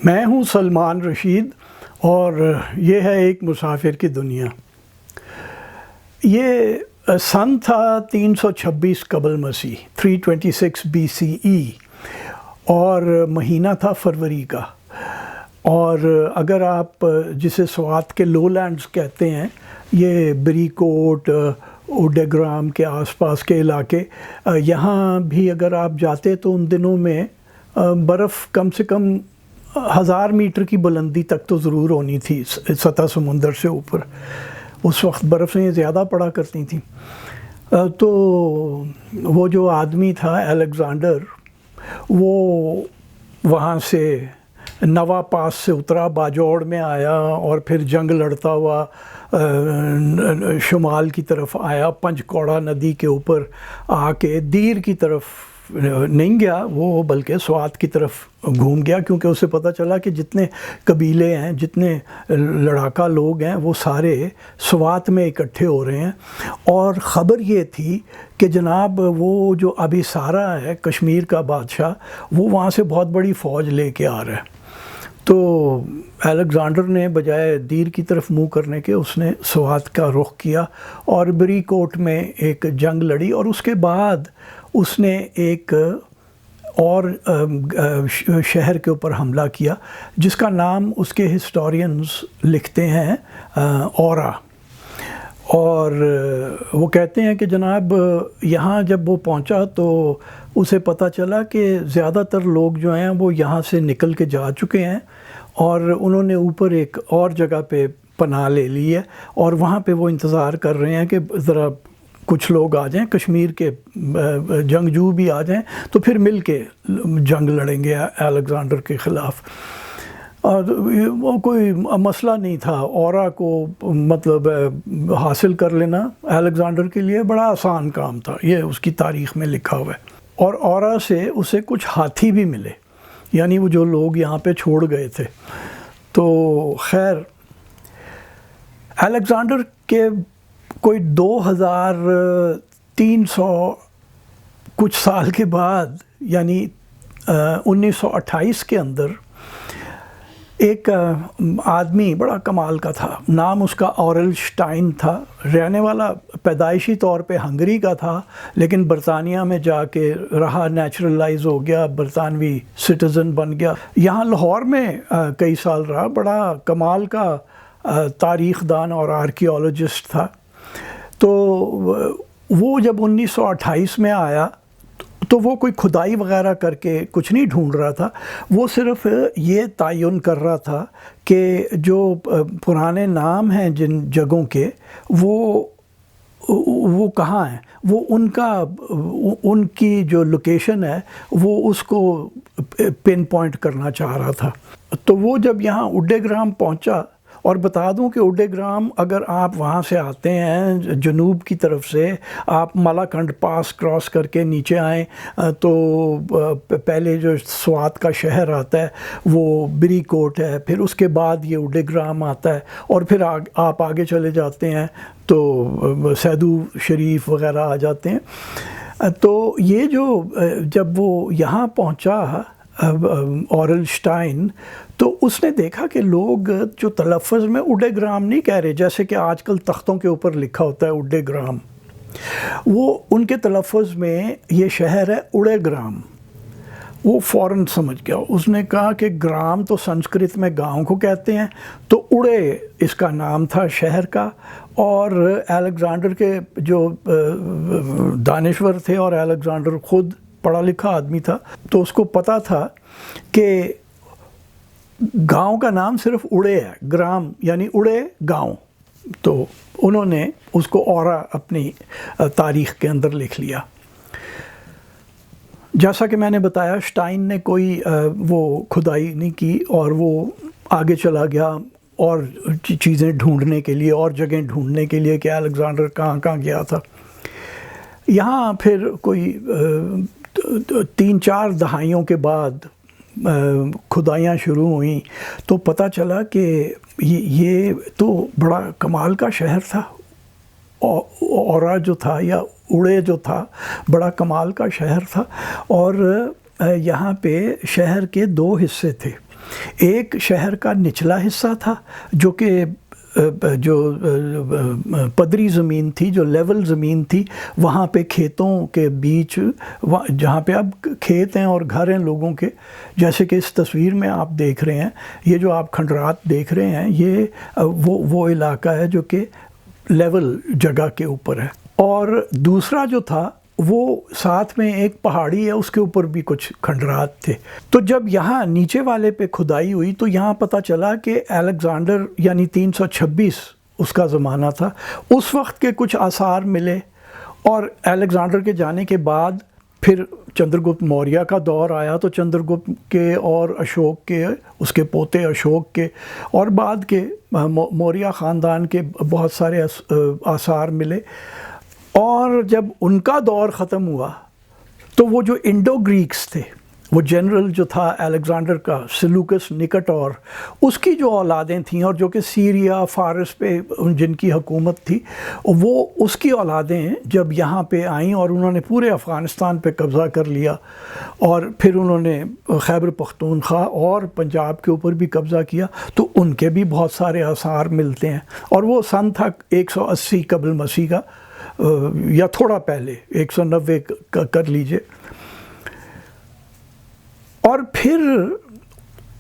میں ہوں سلمان رشید اور یہ ہے ایک مسافر کی دنیا۔ یہ سن تھا 326 قبل مسیح 326 BCE اور مہینہ تھا فروری کا۔ اور اگر آپ جسے سوات کے لو لینڈز کہتے ہیں، یہ بری کوٹ، اوڈیگرام کے آس پاس کے علاقے، یہاں بھی اگر آپ جاتے تو ان دنوں میں برف کم سے کم 1000 میٹر کی بلندی تک تو ضرور ہونی تھی سطح سمندر سے اوپر۔ اس وقت برفیں زیادہ پڑا کرتی تھیں۔ تو وہ جو آدمی تھا الیگزینڈر، وہ وہاں سے نوا پاس سے اترا، باجوڑ میں آیا اور پھر جنگ لڑتا ہوا شمال کی طرف آیا، پنچکوڑا ندی کے اوپر آ کے دیر کی طرف نہیں گیا وہ، بلکہ سوات کی طرف گھوم گیا، کیونکہ اسے پتہ چلا کہ جتنے قبیلے ہیں، جتنے لڑاکا لوگ ہیں، وہ سارے سوات میں اکٹھے ہو رہے ہیں۔ اور خبر یہ تھی کہ جناب وہ جو ابھیسارا ہے کشمیر کا بادشاہ، وہ وہاں سے بہت بڑی فوج لے کے آ رہا ہے۔ تو الیگزینڈر نے بجائے دیر کی طرف منہ کرنے کے، اس نے سوات کا رخ کیا اور بری کوٹ میں ایک جنگ لڑی، اور اس کے بعد اس نے ایک اور شہر کے اوپر حملہ کیا جس کا نام اس کے ہسٹورینز لکھتے ہیں اورا۔ اور وہ کہتے ہیں کہ جناب یہاں جب وہ پہنچا تو اسے پتہ چلا کہ زیادہ تر لوگ جو ہیں وہ یہاں سے نکل کے جا چکے ہیں، اور انہوں نے اوپر ایک اور جگہ پہ پناہ لے لی ہے، اور وہاں پہ وہ انتظار کر رہے ہیں کہ ذرا کچھ لوگ آ جائیں، کشمیر کے جنگجو بھی آ جائیں، تو پھر مل کے جنگ لڑیں گے الیگزینڈر کے خلاف۔ اور وہ کوئی مسئلہ نہیں تھا، اورا کو مطلب حاصل کر لینا الیگزینڈر کے لیے بڑا آسان کام تھا، یہ اس کی تاریخ میں لکھا ہوا ہے۔ اور اورا سے اسے کچھ ہاتھی بھی ملے، یعنی وہ جو لوگ یہاں پہ چھوڑ گئے تھے۔ تو خیر الیگزینڈر کے کوئی 2300 کچھ سال کے بعد، یعنی 1928 کے اندر، ایک آدمی بڑا کمال کا تھا، نام اس کا اورلشٹائن تھا، رہنے والا پیدائشی طور پہ ہنگری کا تھا، لیکن برطانیہ میں جا کے رہا، نیچرلائز ہو گیا، برطانوی سٹیزن بن گیا، یہاں لاہور میں کئی سال رہا، بڑا کمال کا تاریخ دان اور آرکیولوجسٹ تھا۔ تو وہ جب 1928 میں آیا تو وہ کوئی کھدائی وغیرہ کر کے کچھ نہیں ڈھونڈ رہا تھا، وہ صرف یہ تعین کر رہا تھا کہ جو پرانے نام ہیں جن جگہوں کے، وہ کہاں ہیں، وہ ان کی جو لوکیشن ہے وہ اس کو پن پوائنٹ کرنا چاہ رہا تھا۔ تو وہ جب یہاں اوڈیگرام پہنچا، اور بتا دوں کہ اوڈیگرام اگر آپ وہاں سے آتے ہیں جنوب کی طرف سے، آپ ملاکنڈ پاس کراس کر کے نیچے آئیں تو پہلے جو سوات کا شہر آتا ہے وہ بری کوٹ ہے، پھر اس کے بعد یہ اوڈیگرام آتا ہے، اور پھر آپ آگے چلے جاتے ہیں تو سیدو شریف وغیرہ آ جاتے ہیں۔ تو یہ جو جب وہ یہاں پہنچا اورلشٹائن، تو اس نے دیکھا کہ لوگ جو تلفظ میں اوڈیگرام نہیں کہہ رہے، جیسے کہ آج کل تختوں کے اوپر لکھا ہوتا ہے اوڈیگرام، وہ ان کے تلفظ میں یہ شہر ہے اوڈیگرام۔ وہ فوراً سمجھ گیا، اس نے کہا کہ گرام تو سنسکرت میں گاؤں کو کہتے ہیں، تو اڑے اس کا نام تھا شہر کا۔ اور الیگزینڈر کے جو دانشور تھے، اور الیگزینڈر خود پڑھا لکھا آدمی تھا، تو اس کو پتہ تھا کہ گاؤں کا نام صرف اڑے ہے، گرام یعنی اڑے گاؤں، تو انہوں نے اس کو اورا اپنی تاریخ کے اندر لکھ لیا۔ جیسا کہ میں نے بتایا، شٹائن نے کوئی وہ کھدائی نہیں کی، اور وہ آگے چلا گیا اور چیزیں ڈھونڈنے کے لیے، اور جگہیں ڈھونڈنے کے لیے کہ الیگزینڈر کہاں کہاں گیا تھا۔ یہاں پھر کوئی 3-4 دہائیوں کے بعد کھدائیاں شروع ہوئیں، تو پتہ چلا کہ یہ تو بڑا کمال کا شہر تھا، اورا جو تھا یا اڑے جو تھا بڑا کمال کا شہر تھا۔ اور یہاں پہ شہر کے 2 حصے تھے، ایک شہر کا نچلا حصہ تھا جو کہ جو پدری زمین تھی، جو لیول زمین تھی، وہاں پہ کھیتوں کے بیچ، جہاں پہ اب کھیت ہیں اور گھر ہیں لوگوں کے، جیسے کہ اس تصویر میں آپ دیکھ رہے ہیں، یہ جو آپ کھنڈرات دیکھ رہے ہیں، یہ وہ علاقہ ہے جو کہ لیول جگہ کے اوپر ہے۔ اور دوسرا جو تھا وہ ساتھ میں ایک پہاڑی ہے، اس کے اوپر بھی کچھ کھنڈرات تھے۔ تو جب یہاں نیچے والے پہ کھدائی ہوئی تو یہاں پتہ چلا کہ الیگزینڈر یعنی 326 اس کا زمانہ تھا، اس وقت کے کچھ آثار ملے۔ اور الیگزینڈر کے جانے کے بعد پھر چندرگپت موریہ کا دور آیا، تو چندرگپت کے اور اشوک کے، اس کے پوتے اشوک کے اور بعد کے موریہ خاندان کے بہت سارے آثار ملے۔ اور جب ان کا دور ختم ہوا تو وہ جو انڈو گریکس تھے، وہ جنرل جو تھا الیگزینڈر کا، سیلوکس نکٹور، اس کی جو اولادیں تھیں اور جو کہ سیریا فارس پہ جن کی حکومت تھی، وہ اس کی اولادیں جب یہاں پہ آئیں اور انہوں نے پورے افغانستان پہ قبضہ کر لیا، اور پھر انہوں نے خیبر پختونخوا اور پنجاب کے اوپر بھی قبضہ کیا، تو ان کے بھی بہت سارے آثار ملتے ہیں۔ اور وہ سن تھا 180 قبل مسیح کا، یا تھوڑا پہلے 190 کر لیجئے۔ اور پھر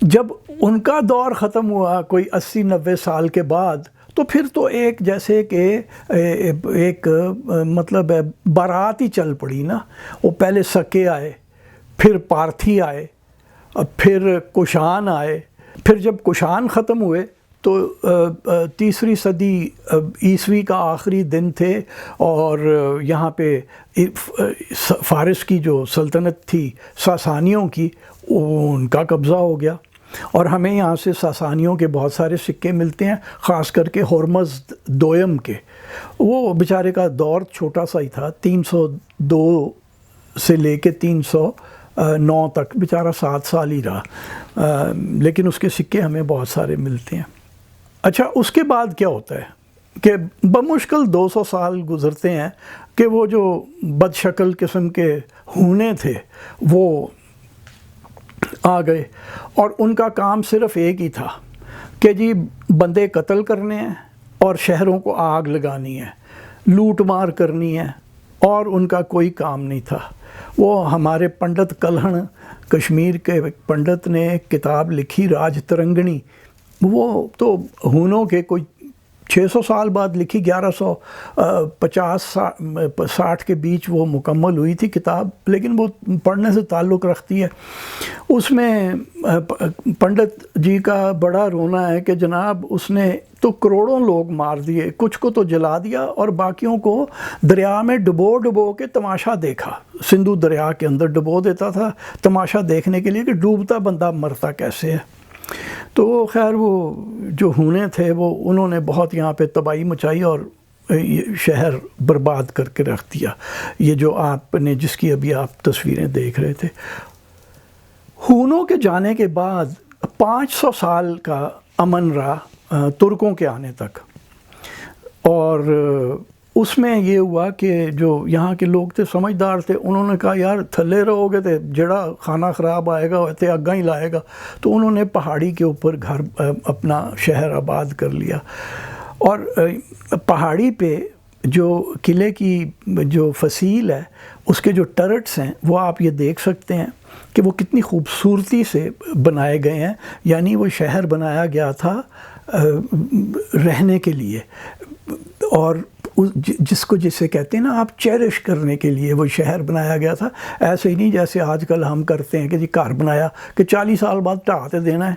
جب ان کا دور ختم ہوا کوئی 80-90 سال کے بعد، تو پھر تو ایک جیسے کہ ایک مطلب بارات ہی چل پڑی نا۔ وہ پہلے سکے آئے، پھر پارتھی آئے، پھر کشان آئے، پھر جب کشان ختم ہوئے تو 3 صدی عیسوی کا آخری دن تھے، اور یہاں پہ فارس کی جو سلطنت تھی ساسانیوں کی، ان کا قبضہ ہو گیا۔ اور ہمیں یہاں سے ساسانیوں کے بہت سارے سکے ملتے ہیں، خاص کر کے ہرمزد دوئم کے۔ وہ بیچارے کا دور چھوٹا سا ہی تھا، 302 سے لے کے 309 تک، بیچارہ 7 سال ہی رہا، لیکن اس کے سکے ہمیں بہت سارے ملتے ہیں۔ اچھا، اس کے بعد کیا ہوتا ہے کہ بمشکل 200 سال گزرتے ہیں کہ وہ جو بد شکل قسم کے ہونے تھے وہ آ گئے، اور ان کا کام صرف ایک ہی تھا کہ جی بندے قتل کرنے ہیں اور شہروں کو آگ لگانی ہے، لوٹ مار کرنی ہے، اور ان کا کوئی کام نہیں تھا۔ وہ ہمارے پنڈت کلہن، کشمیر کے پنڈت نے ایک کتاب لکھی راج ترنگنی، وہ تو ہونوں کے کوئی 600 سال بعد لکھی، 1150-60 کے بیچ وہ مکمل ہوئی تھی کتاب، لیکن وہ پڑھنے سے تعلق رکھتی ہے۔ اس میں پنڈت جی کا بڑا رونا ہے کہ جناب اس نے تو کروڑوں لوگ مار دیے، کچھ کو تو جلا دیا اور باقیوں کو دریا میں ڈبو کے تماشا دیکھا۔ سندھو دریا کے اندر ڈبو دیتا تھا تماشا دیکھنے کے لیے کہ ڈوبتا بندہ مرتا کیسے ہے۔ تو خیر وہ جو ہونے تھے وہ انہوں نے بہت یہاں پہ تباہی مچائی اور شہر برباد کر کے رکھ دیا۔ یہ جو آپ نے جس کی ابھی آپ تصویریں دیکھ رہے تھے، ہونوں کے جانے کے بعد 500 سال کا امن رہا ترکوں کے آنے تک، اور اس میں یہ ہوا کہ جو یہاں کے لوگ تھے سمجھدار تھے، انہوں نے کہا یار تھلے رہو گے تو جڑا کھانا خراب آئے گا تے اگاں ہی لائے گا، تو انہوں نے پہاڑی کے اوپر گھر اپنا شہر آباد کر لیا۔ اور پہاڑی پہ جو قلعے کی جو فصیل ہے، اس کے جو ٹرٹس ہیں وہ آپ یہ دیکھ سکتے ہیں کہ وہ کتنی خوبصورتی سے بنائے گئے ہیں، یعنی وہ شہر بنایا گیا تھا رہنے کے لیے، اور جسے کہتے ہیں نا آپ چیرش کرنے کے لیے وہ شہر بنایا گیا تھا۔ ایسے ہی نہیں جیسے آج کل ہم کرتے ہیں کہ جی گھر بنایا کہ 40 سال بعد ٹھاتے دینا ہے،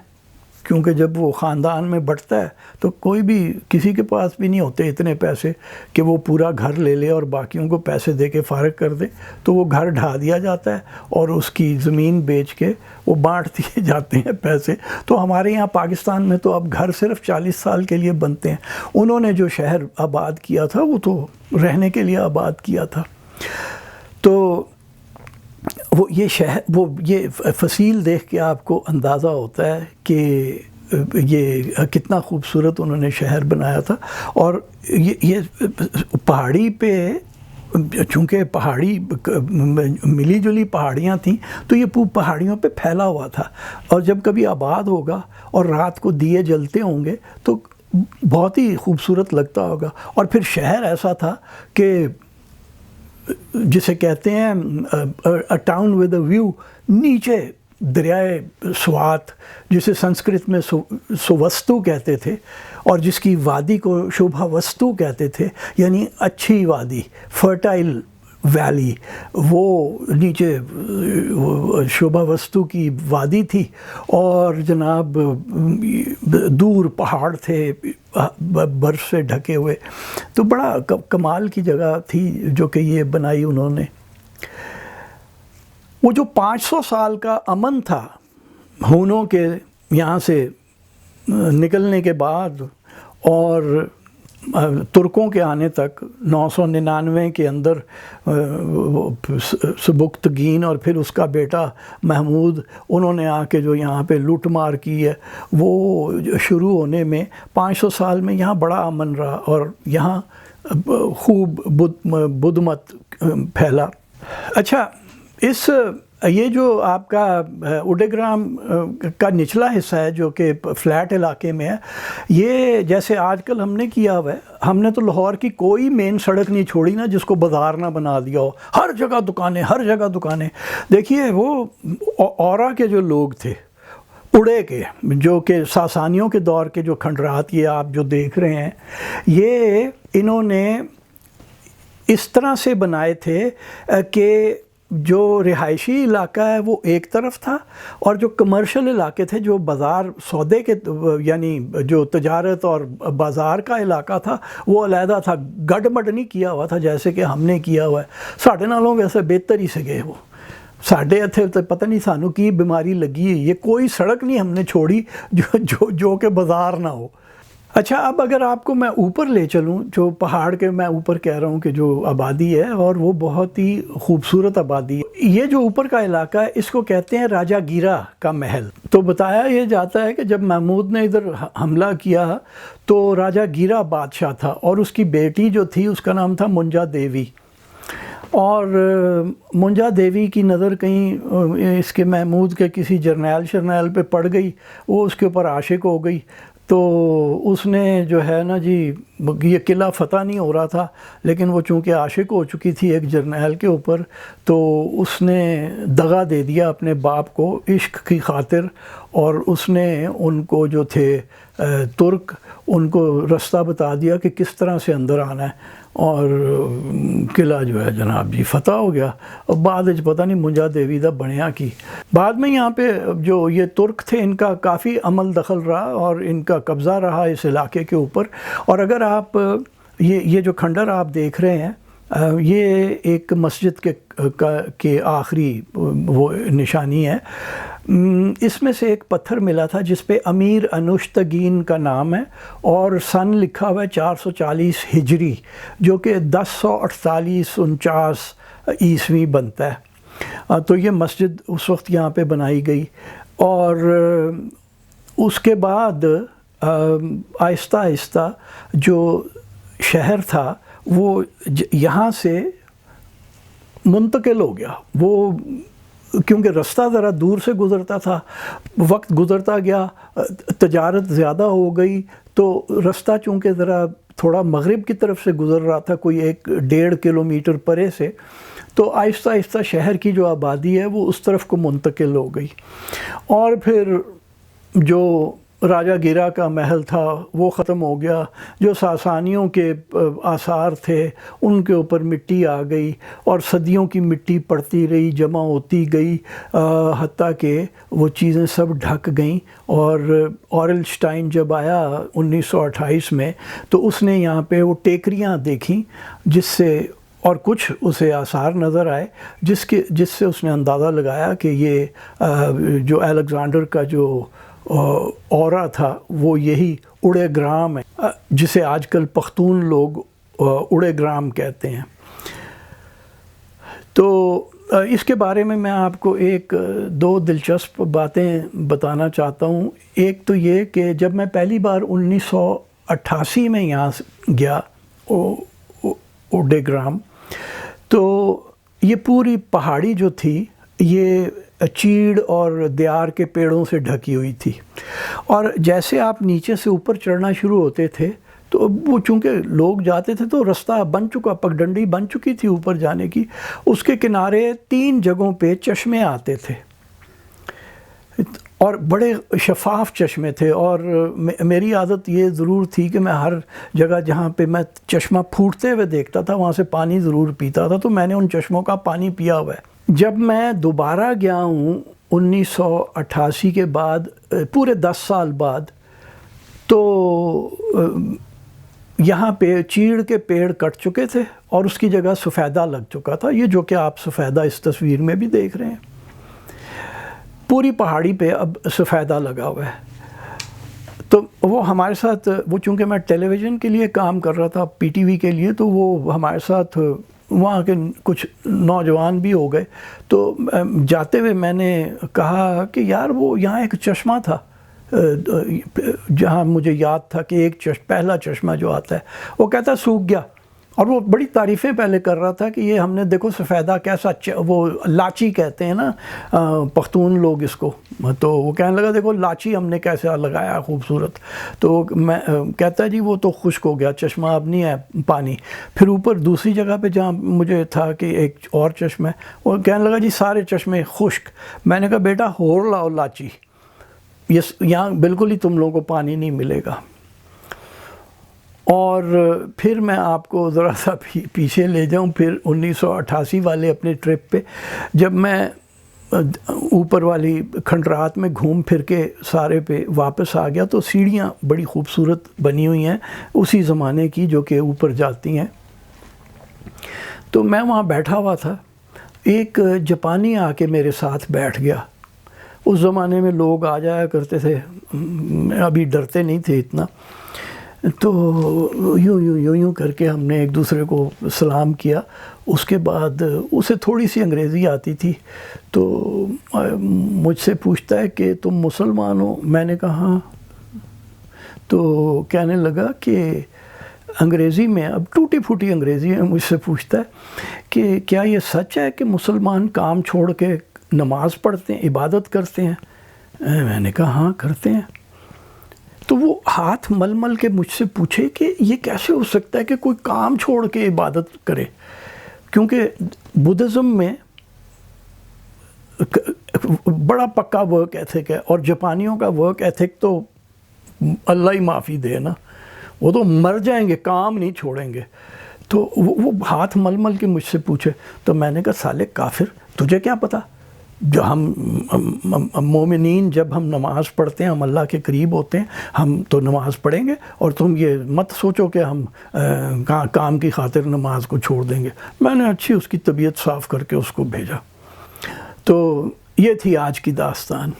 کیونکہ جب وہ خاندان میں بڑھتا ہے تو کوئی بھی کسی کے پاس بھی نہیں ہوتے اتنے پیسے کہ وہ پورا گھر لے لے اور باقیوں کو پیسے دے کے فارغ کر دے، تو وہ گھر ڈھا دیا جاتا ہے اور اس کی زمین بیچ کے وہ بانٹ دیے جاتے ہیں پیسے۔ تو ہمارے یہاں پاکستان میں تو اب گھر صرف 40 سال کے لیے بنتے ہیں۔ انہوں نے جو شہر آباد کیا تھا وہ تو رہنے کے لیے آباد کیا تھا۔ تو وہ یہ شہر، وہ یہ فصیل دیکھ کے آپ کو اندازہ ہوتا ہے کہ یہ کتنا خوبصورت انہوں نے شہر بنایا تھا۔ اور یہ پہاڑی پہ چونکہ پہاڑی ملی جلی پہاڑیاں تھیں تو یہ پہاڑیوں پہ پھیلا ہوا تھا، اور جب کبھی آباد ہوگا اور رات کو دیے جلتے ہوں گے تو بہت ہی خوبصورت لگتا ہوگا۔ اور پھر شہر ایسا تھا کہ جسے کہتے ہیں a town with a view, نیچے دریائے سوات جسے سنسکرت میں سوستو کہتے تھے، اور جس کی وادی کو شوبھا وستو کہتے تھے، یعنی اچھی وادی، فرٹائل ویلی، وہ نیچے شوبھا وستو کی وادی تھی، اور جناب دور پہاڑ تھے برف سے ڈھکے ہوئے، تو بڑا کمال کی جگہ تھی جو کہ یہ بنائی انہوں نے۔ وہ جو 500 سال کا امن تھا ہونوں کے یہاں سے نکلنے کے بعد اور ترکوں کے آنے تک 999 کے اندر سبکتگین اور پھر اس کا بیٹا محمود، انہوں نے آ کے جو یہاں پہ لوٹ مار کی ہے، وہ شروع ہونے میں 500 سال میں یہاں بڑا امن رہا، اور یہاں خوب بدھ مت پھیلا۔ اچھا، یہ جو آپ کا اوڈے گرام کا نچلا حصہ ہے جو کہ فلیٹ علاقے میں ہے، یہ جیسے آج کل ہم نے کیا ہوا ہے، ہم نے تو لاہور کی کوئی مین سڑک نہیں چھوڑی نا جس کو بازار نہ بنا دیا ہو، ہر جگہ دکانیں، ہر جگہ دکانیں۔ دیکھیے وہ اورا کے جو لوگ تھے، اڑے کے، جو کہ ساسانیوں کے دور کے جو کھنڈرات یہ آپ جو دیکھ رہے ہیں، یہ انہوں نے اس طرح سے بنائے تھے کہ جو رہائشی علاقہ ہے وہ ایک طرف تھا، اور جو کمرشل علاقے تھے، جو بازار سودے کے یعنی جو تجارت اور بازار کا علاقہ تھا، وہ علیحدہ تھا، گڈ مڈ نہیں کیا ہوا تھا جیسے کہ ہم نے کیا ہوا ہے۔ ساڑھے نالوں ویسے بہتر ہی سے گئے وہ، ساڑھے اتھے تو پتہ نہیں سانوں کی بیماری لگی ہے، یہ کوئی سڑک نہیں ہم نے چھوڑی جو کہ بازار نہ ہو۔ اچھا، اب اگر آپ کو میں اوپر لے چلوں، جو پہاڑ کے میں اوپر کہہ رہا ہوں کہ جو آبادی ہے، اور وہ بہت ہی خوبصورت آبادی ہے، یہ جو اوپر کا علاقہ ہے اس کو کہتے ہیں راجہ گیرا کا محل۔ تو بتایا یہ جاتا ہے کہ جب محمود نے ادھر حملہ کیا تو راجہ گیرا بادشاہ تھا، اور اس کی بیٹی جو تھی اس کا نام تھا منجا دیوی، اور منجا دیوی کی نظر کہیں اس کے محمود کے کسی جرنیل پہ پڑ گئی، وہ اس کے اوپر عاشق ہو گئی، تو اس نے جو ہے نا جی، یہ قلعہ فتح نہیں ہو رہا تھا، لیکن وہ چونکہ عاشق ہو چکی تھی ایک جرنیل کے اوپر، تو اس نے دغا دے دیا اپنے باپ کو عشق کی خاطر، اور اس نے ان کو جو تھے ترک، ان کو رستہ بتا دیا کہ کس طرح سے اندر آنا ہے، اور قلعہ جو ہے جناب جی فتح ہو گیا۔ اور بعد پتہ نہیں منجا دیوی دا بنیا کی۔ بعد میں یہاں پہ جو یہ ترک تھے ان کا کافی عمل دخل رہا اور ان کا قبضہ رہا اس علاقے کے اوپر۔ اور اگر آپ یہ جو کھنڈر آپ دیکھ رہے ہیں، یہ ایک مسجد کے آخری وہ نشانی ہے۔ اس میں سے ایک پتھر ملا تھا جس پہ امیر انوشتگین کا نام ہے، اور سن لکھا ہوا ہے 440 ہجری، جو کہ 1048-49 عیسوی بنتا ہے۔ تو یہ مسجد اس وقت یہاں پہ بنائی گئی، اور اس کے بعد آہستہ آہستہ جو شہر تھا وہ یہاں سے منتقل ہو گیا۔ وہ کیونکہ رستہ ذرا دور سے گزرتا تھا، وقت گزرتا گیا، تجارت زیادہ ہو گئی، تو رستہ چونکہ ذرا تھوڑا مغرب کی طرف سے گزر رہا تھا، کوئی 1.5 کلومیٹر پرے سے، تو آہستہ آہستہ شہر کی جو آبادی ہے وہ اس طرف کو منتقل ہو گئی۔ اور پھر جو راجہ گیرا کا محل تھا وہ ختم ہو گیا، جو ساسانیوں کے آثار تھے ان کے اوپر مٹی آ گئی، اور صدیوں کی مٹی پڑتی رہی، جمع ہوتی گئی، حتیٰ کہ وہ چیزیں سب ڈھک گئیں۔ اور اورلسٹائن جب آیا 1928 میں، تو اس نے یہاں پہ وہ ٹیکریاں دیکھیں، جس سے اور کچھ اسے آثار نظر آئے، جس سے اس نے اندازہ لگایا کہ یہ جو الیگزینڈر کا جو اورا تھا وہ یہی اوڈے گرام ہے، جسے آج کل پختون لوگ اوڈے گرام کہتے ہیں۔ تو اس کے بارے میں آپ کو دو دلچسپ باتیں بتانا چاہتا ہوں۔ ایک تو یہ کہ جب میں پہلی بار 1988 میں یہاں گیا اوڈے گرام، تو یہ پوری پہاڑی جو تھی یہ چیڑ اور دیار کے پیڑوں سے ڈھکی ہوئی تھی، اور جیسے آپ نیچے سے اوپر چڑھنا شروع ہوتے تھے تو وہ چونکہ لوگ جاتے تھے تو رستہ بن چکا، پگڈنڈی بن چکی تھی اوپر جانے کی، اس کے کنارے 3 جگہوں پہ چشمے آتے تھے اور بڑے شفاف چشمے تھے، اور میری عادت یہ ضرور تھی کہ میں ہر جگہ جہاں پہ میں چشمہ پھوٹتے ہوئے دیکھتا تھا وہاں سے پانی ضرور پیتا تھا، تو میں نے ان چشموں کا پانی پیا ہوا ہے۔ جب میں دوبارہ گیا ہوں 1988 کے بعد، پورے 10 سال بعد، تو یہاں پہ چیڑ کے پیڑ کٹ چکے تھے اور اس کی جگہ سفیدہ لگ چکا تھا، یہ جو کہ آپ سفیدہ اس تصویر میں بھی دیکھ رہے ہیں۔ پوری پہاڑی پہ اب سفیدہ لگا ہوا ہے۔ تو وہ ہمارے ساتھ، وہ چونکہ میں ٹیلی ویژن کے لیے کام کر رہا تھا، پی ٹی وی کے لیے، تو وہ ہمارے ساتھ وہاں کے کچھ نوجوان بھی ہو گئے، تو جاتے ہوئے میں نے کہا کہ یار وہ یہاں ایک چشمہ تھا، جہاں مجھے یاد تھا کہ ایک پہلا چشمہ جو آتا ہے وہ کہتا سوکھ گیا، اور وہ بڑی تعریفیں پہلے کر رہا تھا کہ یہ ہم نے دیکھو سفیدہ کیسا، وہ لاچی کہتے ہیں نا پختون لوگ اس کو، تو وہ کہنے لگا دیکھو لاچی ہم نے کیسا لگایا خوبصورت، تو میں کہتا ہے جی وہ تو خشک ہو گیا چشمہ، اب نہیں ہے پانی۔ پھر اوپر دوسری جگہ پہ جہاں مجھے تھا کہ ایک اور چشمہ، وہ کہنے لگا جی سارے چشمے خشک۔ میں نے کہا بیٹا ہور لاؤ لاچی، یہاں بالکل ہی تم لوگوں کو پانی نہیں ملے گا۔ اور پھر میں آپ کو ذرا سا پیچھے لے جاؤں، پھر 1988 والے اپنے ٹرپ پہ، جب میں اوپر والی کھنڈرات میں گھوم پھر کے سارے پہ واپس آ گیا، تو سیڑھیاں بڑی خوبصورت بنی ہوئی ہیں اسی زمانے کی جو کہ اوپر جاتی ہیں۔ تو میں وہاں بیٹھا ہوا تھا، ایک جاپانی آ کے میرے ساتھ بیٹھ گیا۔ اس زمانے میں لوگ آ جایا کرتے تھے، ابھی ڈرتے نہیں تھے اتنا، تو یوں کر کے ہم نے ایک دوسرے کو سلام کیا۔ اس کے بعد اسے تھوڑی سی انگریزی آتی تھی، تو مجھ سے پوچھتا ہے کہ تم مسلمان ہو؟ میں نے کہا ہاں۔ تو کہنے لگا کہ انگریزی میں، اب ٹوٹی پھوٹی انگریزی میں مجھ سے پوچھتا ہے کہ کیا یہ سچ ہے کہ مسلمان کام چھوڑ کے نماز پڑھتے ہیں، عبادت کرتے ہیں؟ میں نے کہا ہاں کرتے ہیں۔ تو وہ ہاتھ مل مل کے مجھ سے پوچھے کہ یہ کیسے ہو سکتا ہے کہ کوئی کام چھوڑ کے عبادت کرے، کیونکہ بدھزم میں بڑا پکا ورک ایتھک ہے، اور جاپانیوں کا ورک ایتھک تو اللہ ہی معافی دے نا، وہ تو مر جائیں گے، کام نہیں چھوڑیں گے۔ تو وہ ہاتھ مل مل کے مجھ سے پوچھے، تو میں نے کہا سالے کافر، تجھے کیا پتا؟ جو ہم مومنین جب ہم نماز پڑھتے ہیں، ہم اللہ کے قریب ہوتے ہیں، ہم تو نماز پڑھیں گے، اور تم یہ مت سوچو کہ ہم کام کی خاطر نماز کو چھوڑ دیں گے۔ میں نے اچھی اس کی طبیعت صاف کر کے اس کو بھیجا۔ تو یہ تھی آج کی داستان۔